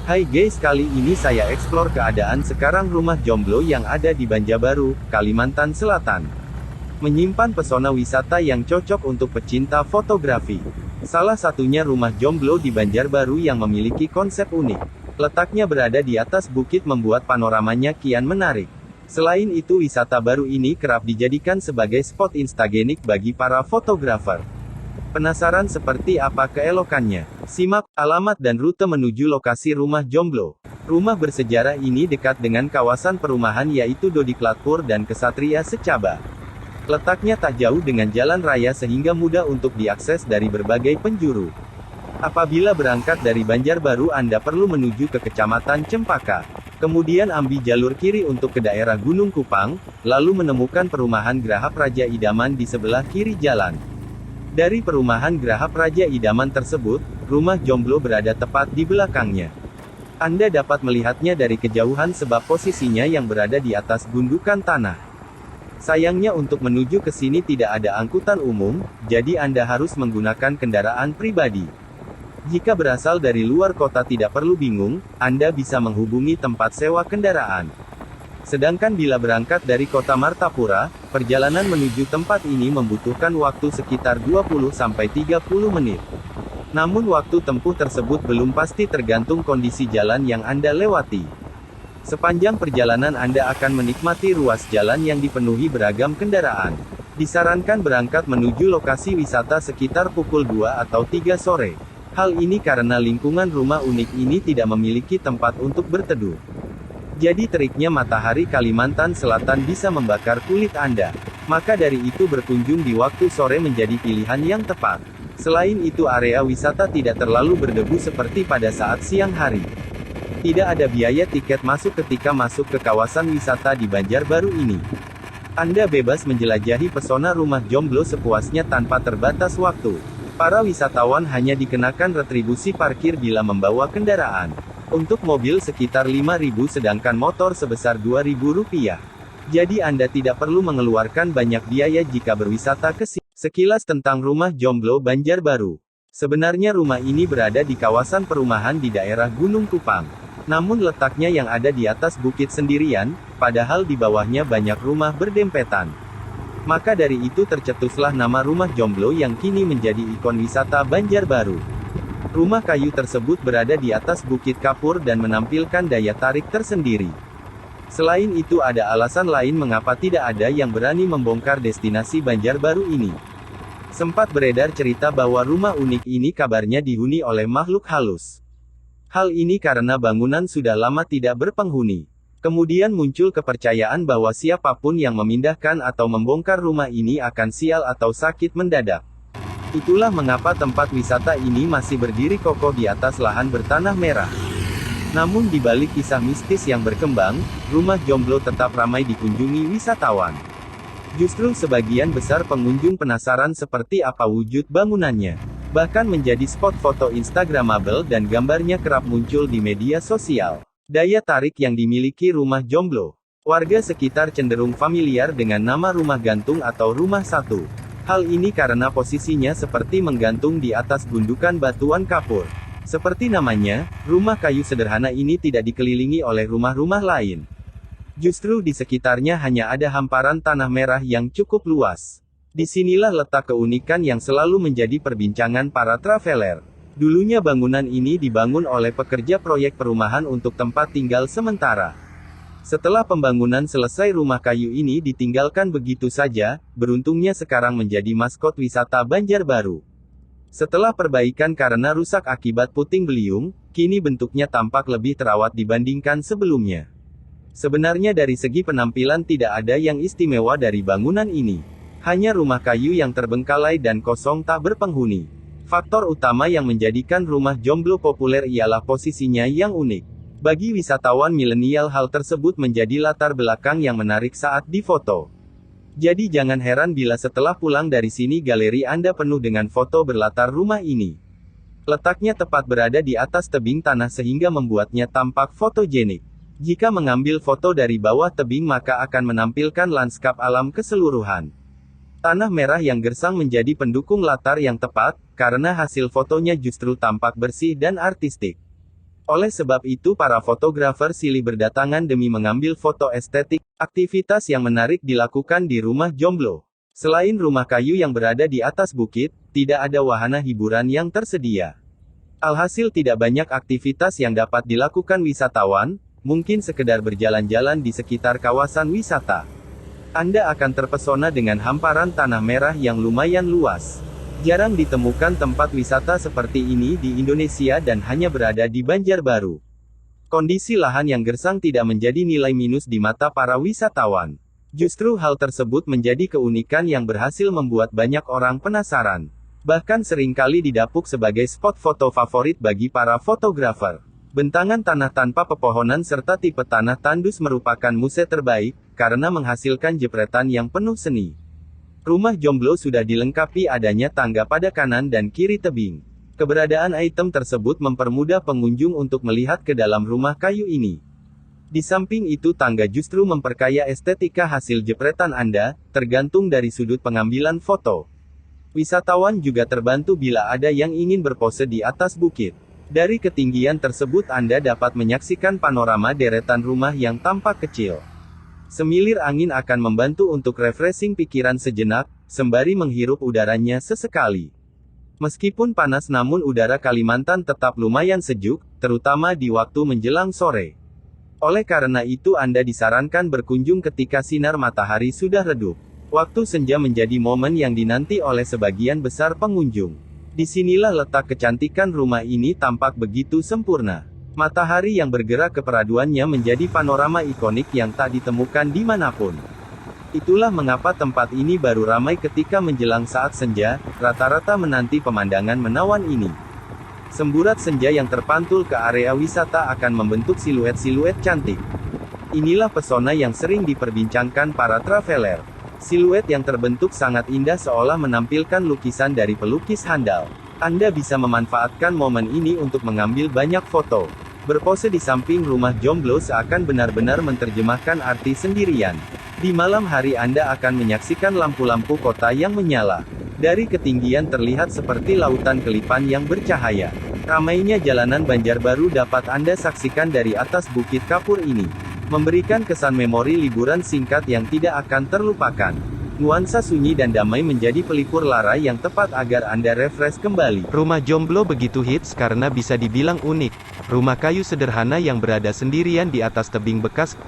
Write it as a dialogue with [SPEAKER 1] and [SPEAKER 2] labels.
[SPEAKER 1] Hai guys, kali ini saya explore keadaan sekarang rumah jomblo yang ada di Banjarbaru, Kalimantan Selatan. Menyimpan pesona wisata yang cocok untuk pecinta fotografi. Salah satunya rumah jomblo di Banjarbaru yang memiliki konsep unik. Letaknya berada di atas bukit membuat panoramanya kian menarik. Selain itu, wisata baru ini kerap dijadikan sebagai spot instagenik bagi para fotografer. Penasaran seperti apa keelokannya? Simak alamat dan rute menuju lokasi rumah jomblo. Rumah bersejarah ini dekat dengan kawasan perumahan yaitu Dodiklatpur dan Kesatria Secaba. Letaknya tak jauh dengan jalan raya sehingga mudah untuk diakses dari berbagai penjuru. Apabila berangkat dari Banjarbaru, Anda perlu menuju ke Kecamatan Cempaka. Kemudian ambil jalur kiri untuk ke daerah Gunung Kupang, lalu menemukan perumahan Graha Praja Idaman di sebelah kiri jalan. Dari perumahan Graha Praja Idaman tersebut, rumah jomblo berada tepat di belakangnya. Anda dapat melihatnya dari kejauhan sebab posisinya yang berada di atas gundukan tanah. Sayangnya untuk menuju ke sini tidak ada angkutan umum, jadi Anda harus menggunakan kendaraan pribadi. Jika berasal dari luar kota tidak perlu bingung, Anda bisa menghubungi tempat sewa kendaraan. Sedangkan bila berangkat dari kota Martapura, perjalanan menuju tempat ini membutuhkan waktu sekitar 20-30 menit. Namun waktu tempuh tersebut belum pasti tergantung kondisi jalan yang Anda lewati. Sepanjang perjalanan Anda akan menikmati ruas jalan yang dipenuhi beragam kendaraan. Disarankan berangkat menuju lokasi wisata sekitar pukul 2 atau 3 sore. Hal ini karena lingkungan rumah unik ini tidak memiliki tempat untuk berteduh. Jadi triknya matahari Kalimantan Selatan bisa membakar kulit Anda. Maka dari itu berkunjung di waktu sore menjadi pilihan yang tepat. Selain itu area wisata tidak terlalu berdebu seperti pada saat siang hari. Tidak ada biaya tiket masuk ketika masuk ke kawasan wisata di Banjarbaru ini. Anda bebas menjelajahi pesona rumah jomblo sepuasnya tanpa terbatas waktu. Para wisatawan hanya dikenakan retribusi parkir bila membawa kendaraan. Untuk mobil sekitar 5.000 sedangkan motor sebesar Rp2.000. Jadi Anda tidak perlu mengeluarkan banyak biaya jika berwisata ke sini. Sekilas tentang rumah jomblo Banjarbaru. Sebenarnya rumah ini berada di kawasan perumahan di daerah Gunung Kupang. Namun letaknya yang ada di atas bukit sendirian, padahal di bawahnya banyak rumah berdempetan. Maka dari itu tercetuslah nama rumah jomblo yang kini menjadi ikon wisata Banjarbaru. Rumah kayu tersebut berada di atas Bukit Kapur dan menampilkan daya tarik tersendiri. Selain itu ada alasan lain mengapa tidak ada yang berani membongkar destinasi Banjarbaru ini. Sempat beredar cerita bahwa rumah unik ini kabarnya dihuni oleh makhluk halus. Hal ini karena bangunan sudah lama tidak berpenghuni. Kemudian muncul kepercayaan bahwa siapapun yang memindahkan atau membongkar rumah ini akan sial atau sakit mendadak. Itulah mengapa tempat wisata ini masih berdiri kokoh di atas lahan bertanah merah. Namun di balik kisah mistis yang berkembang, rumah jomblo tetap ramai dikunjungi wisatawan. Justru sebagian besar pengunjung penasaran seperti apa wujud bangunannya. Bahkan menjadi spot foto Instagramable dan gambarnya kerap muncul di media sosial. Daya tarik yang dimiliki rumah jomblo. Warga sekitar cenderung familiar dengan nama rumah gantung atau rumah satu. Hal ini karena posisinya seperti menggantung di atas gundukan batuan kapur. Seperti namanya, rumah kayu sederhana ini tidak dikelilingi oleh rumah-rumah lain. Justru di sekitarnya hanya ada hamparan tanah merah yang cukup luas. Disinilah letak keunikan yang selalu menjadi perbincangan para traveler. Dulunya bangunan ini dibangun oleh pekerja proyek perumahan untuk tempat tinggal sementara. Setelah pembangunan selesai, rumah kayu ini ditinggalkan begitu saja, beruntungnya sekarang menjadi maskot wisata Banjarbaru. Setelah perbaikan karena rusak akibat puting beliung, kini bentuknya tampak lebih terawat dibandingkan sebelumnya. Sebenarnya dari segi penampilan tidak ada yang istimewa dari bangunan ini. Hanya rumah kayu yang terbengkalai dan kosong tak berpenghuni. Faktor utama yang menjadikan rumah jomblo populer ialah posisinya yang unik. Bagi wisatawan milenial hal tersebut menjadi latar belakang yang menarik saat difoto. Jadi jangan heran bila setelah pulang dari sini galeri Anda penuh dengan foto berlatar rumah ini. Letaknya tepat berada di atas tebing tanah sehingga membuatnya tampak fotogenik. Jika mengambil foto dari bawah tebing maka akan menampilkan lanskap alam keseluruhan. Tanah merah yang gersang menjadi pendukung latar yang tepat, karena hasil fotonya justru tampak bersih dan artistik. Oleh sebab itu para fotografer silih berdatangan demi mengambil foto estetik. Aktivitas yang menarik dilakukan di rumah Jomblo. Selain rumah kayu yang berada di atas bukit, tidak ada wahana hiburan yang tersedia. Alhasil tidak banyak aktivitas yang dapat dilakukan wisatawan, mungkin sekedar berjalan-jalan di sekitar kawasan wisata. Anda akan terpesona dengan hamparan tanah merah yang lumayan luas. Jarang ditemukan tempat wisata seperti ini di Indonesia dan hanya berada di Banjarbaru. Kondisi lahan yang gersang tidak menjadi nilai minus di mata para wisatawan. Justru hal tersebut menjadi keunikan yang berhasil membuat banyak orang penasaran. Bahkan seringkali didapuk sebagai spot foto favorit bagi para fotografer. Bentangan tanah tanpa pepohonan serta tipe tanah tandus merupakan muse terbaik, karena menghasilkan jepretan yang penuh seni. Rumah Jomblo sudah dilengkapi adanya tangga pada kanan dan kiri tebing. Keberadaan item tersebut mempermudah pengunjung untuk melihat ke dalam rumah kayu ini. Di samping itu tangga justru memperkaya estetika hasil jepretan Anda, tergantung dari sudut pengambilan foto. Wisatawan juga terbantu bila ada yang ingin berpose di atas bukit. Dari ketinggian tersebut Anda dapat menyaksikan panorama deretan rumah yang tampak kecil. Semilir angin akan membantu untuk refreshing pikiran sejenak, sembari menghirup udaranya sesekali. Meskipun panas namun udara Kalimantan tetap lumayan sejuk, terutama di waktu menjelang sore. Oleh karena itu Anda disarankan berkunjung ketika sinar matahari sudah redup. Waktu senja menjadi momen yang dinanti oleh sebagian besar pengunjung. Disinilah letak kecantikan rumah ini tampak begitu sempurna. Matahari yang bergerak keperaduannya menjadi panorama ikonik yang tak ditemukan dimanapun. Itulah mengapa tempat ini baru ramai ketika menjelang saat senja, rata-rata menanti pemandangan menawan ini. Semburat senja yang terpantul ke area wisata akan membentuk siluet-siluet cantik. Inilah pesona yang sering diperbincangkan para traveler. Siluet yang terbentuk sangat indah seolah menampilkan lukisan dari pelukis handal. Anda bisa memanfaatkan momen ini untuk mengambil banyak foto. Berpose di samping rumah Jomblo seakan benar-benar menerjemahkan arti sendirian. Di malam hari Anda akan menyaksikan lampu-lampu kota yang menyala. Dari ketinggian terlihat seperti lautan kelipan yang bercahaya. Ramainya jalanan Banjarbaru dapat Anda saksikan dari atas Bukit Kapur ini. Memberikan kesan memori liburan singkat yang tidak akan terlupakan. Nuansa sunyi dan damai menjadi pelipur lara yang tepat agar Anda refresh kembali. Rumah Jomblo begitu hits karena bisa dibilang unik. Rumah kayu sederhana yang berada sendirian di atas tebing bekas